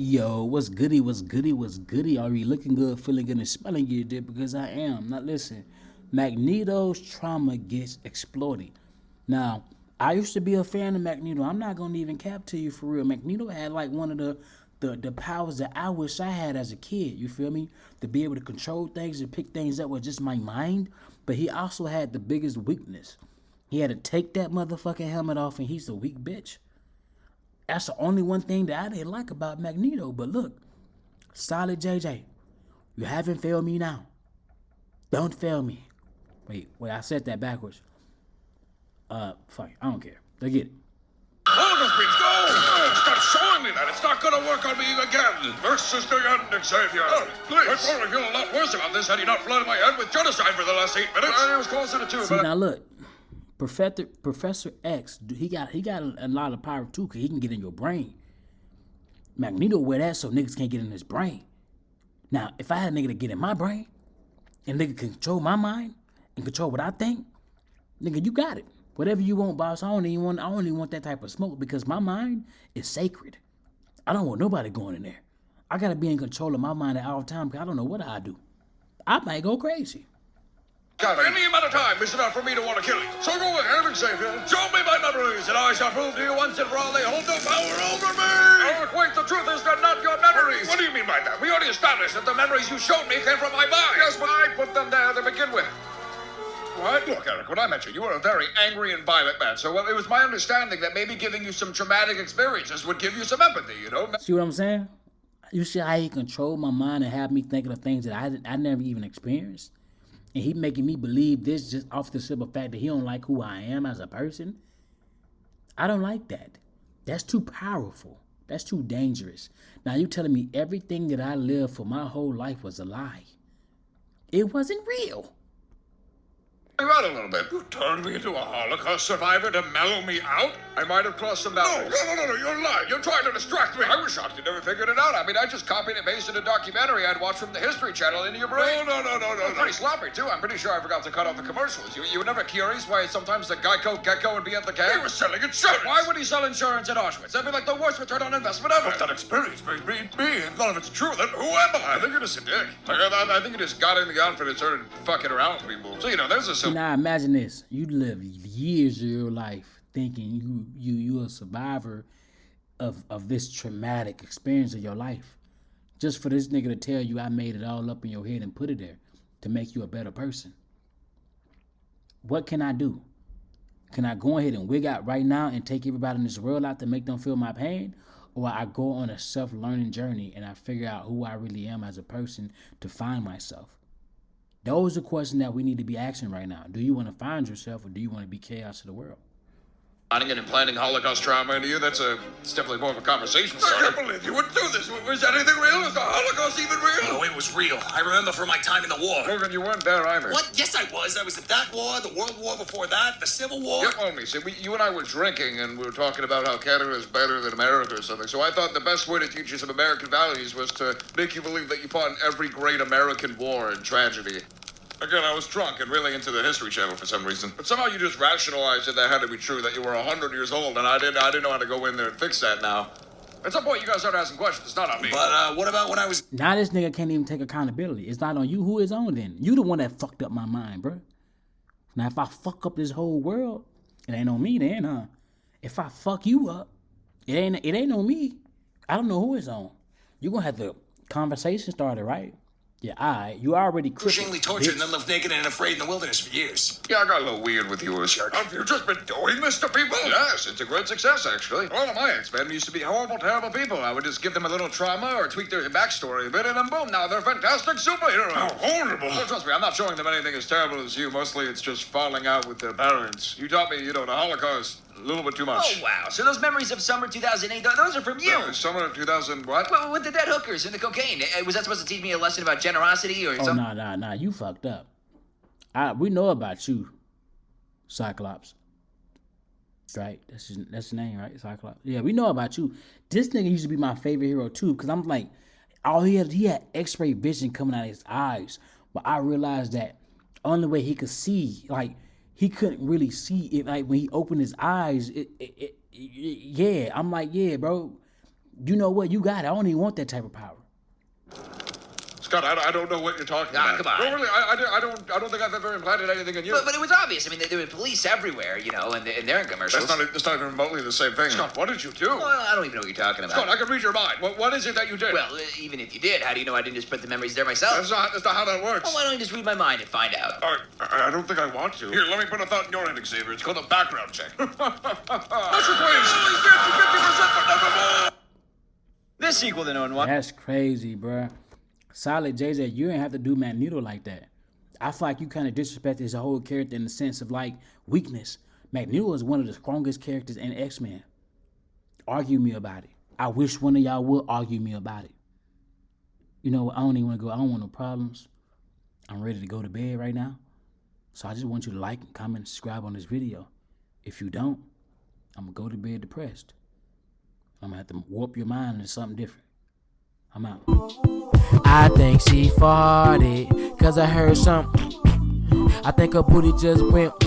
Yo, what's goody, what's goody, what's goody? Are you looking good, feeling good, and smelling good, dude? Because I am. Now listen, Magneto's trauma gets exploited. Now, I used to be a fan of Magneto. I'm not gonna even cap to you for real. Magneto had like one of the powers that I wish I had as a kid. You feel me? To be able to control things and pick things up with just my mind. But he also had the biggest weakness. He had to take that motherfucking helmet off, and he's a weak bitch. That's the only one thing that I didn't like about Magneto. But look, solid JJ, you haven't failed me now. Don't fail me. Wait, I said that backwards. Fuck, I don't care. They get it. All of us means go! Stop showing me that. It's not gonna work on me again. This is the end, Xavier. Oh, please. I'd probably feel a lot worse about this had he not flooded my head with genocide for the last 8 minutes. I was closer to 2, See, now look, Professor X, he got a lot of power too, cause he can get in your brain. Magneto wear that so niggas can't get in his brain. Now, if I had a nigga to get in my brain, and nigga control my mind and control what I think, nigga, you got it. Whatever you want, boss. I don't even want that type of smoke because my mind is sacred. I don't want nobody going in there. I gotta be in control of my mind at all times because I don't know what I do. I might go crazy. Any amount of time is enough for me to want to kill you. So go ahead, Xavier. Show me my memories, and I shall prove to you once and for all they hold no power over me. Oh, wait, the truth is they're not your memories. What do you mean by that? We already established that the memories you showed me came from my mind. Yes, but I put them there to begin with. What? Look, Eric, when I met you, you were a very angry and violent man. So it was my understanding that maybe giving you some traumatic experiences would give you some empathy, you know? See what I'm saying? You see how he controlled my mind and have me thinking of things that I never even experienced? And he making me believe this just off the simple fact that he don't like who I am as a person? I don't like that. That's too powerful. That's too dangerous. Now you telling me everything that I lived for my whole life was a lie. It wasn't real. You're out a little bit. You turned me into a Holocaust survivor to mellow me out? I might have crossed some boundaries. No, you're lying. You're trying to distract me. I was shocked you never figured it out. I mean, I just copied and pasted a documentary I'd watched from the History Channel into your brain. No. Pretty sloppy, too. I'm pretty sure I forgot to cut off the commercials. You were never curious why sometimes the Geico Gecko would be at the camp? He was selling insurance. Why would he sell insurance at Auschwitz? That'd be like the worst return on investment ever. But that experience made me. If none of it's true, then who am I? I think you're just a dick. I think you just got in the outfit and started fucking around with people. So, there's a... Now imagine this. You live years of your life thinking you're a survivor of this traumatic experience of your life. Just for this nigga to tell you I made it all up in your head and put it there to make you a better person. What can I do? Can I go ahead and wig out right now and take everybody in this world out to make them feel my pain? Or I go on a self-learning journey and I figure out who I really am as a person to find myself? Those are questions that we need to be asking right now. Do you want to find yourself or do you want to be chaos to the world? Planning and implanting Holocaust trauma into you, it's definitely more of a conversation starter. I can't believe you would do this. Was anything real? Is the Holocaust even real? Oh, it was real. I remember from my time in the war. Logan, you weren't there either. What? Yes, I was. I was at that war, the World War before that, the Civil War. You told me. See, you and I were drinking, and we were talking about how Canada is better than America or something. So I thought the best way to teach you some American values was to make you believe that you fought in every great American war and tragedy. Again, I was drunk and really into the History Channel for some reason. But somehow you just rationalized that that had to be true, that you were 100 years old, and I didn't know how to go in there and fix that now. At some point, you guys start asking questions. It's not on me. But what about when I was... Now this nigga can't even take accountability. It's not on you. Who is on then? You the one that fucked up my mind, bro. Now if I fuck up this whole world, it ain't on me then, huh? If I fuck you up, it ain't on me. I don't know who it's on. You gonna have the conversation started, right? Yeah, alright. You already crushingly tortured and then lived naked and afraid in the wilderness for years. Yeah, I got a little weird with you, sir. Have you just been doing this to people? Yes, it's a great success, actually. All of my ex-men used to be horrible, terrible people. I would just give them a little trauma or tweak their backstory a bit, and then boom, now they're fantastic superheroes. How horrible. Well, trust me, I'm not showing them anything as terrible as you. Mostly it's just falling out with their parents. You taught me, the Holocaust. A little bit too much. Oh, wow. So those memories of summer 2008, those are from you. Summer of 2000 what? Well, with the dead hookers and the cocaine. Was that supposed to teach me a lesson about generosity or something? Oh, nah. You fucked up. We know about you, Cyclops. Right? That's his name, right? Cyclops. Yeah, we know about you. This nigga used to be my favorite hero, too, because I'm like, he had x-ray vision coming out of his eyes. But I realized that only way he could see, like, he couldn't really see it. Like when he opened his eyes, yeah. I'm like, yeah, bro. You know what? You got it. I don't even want that type of power. Scott, I don't know what you're talking Ah, about. come on. No, really, I don't think I've ever implanted anything in you. But it was obvious. I mean, there were police everywhere, you know, and they're in commercials. That's not even remotely the same thing. Scott, what did you do? Well, I don't even know what you're talking about. Scott, I can read your mind. What is it that you did? Well, even if you did, how do you know I didn't just put the memories there myself? That's not how that works. Well, why don't you just read my mind and find out? All right, I don't think I want to. Here, let me put a thought in your head, Xavier. It's called a background check. That's what waves. 50%, but never more. This sequel to No One Wants. That's crazy, bruh. Solid JJ, you ain't have to do Magneto like that. I feel like you kind of disrespected his whole character in the sense of like weakness. Magneto is one of the strongest characters in X-Men. Argue me about it. I wish one of y'all would argue me about it. You know, I don't even want to go. I don't want no problems. I'm ready to go to bed right now. So I just want you to like and comment and subscribe on this video. If you don't, I'm going to go to bed depressed. I'm going to have to warp your mind into something different. I'm out. I think she farted, cause I heard something. I think her booty just went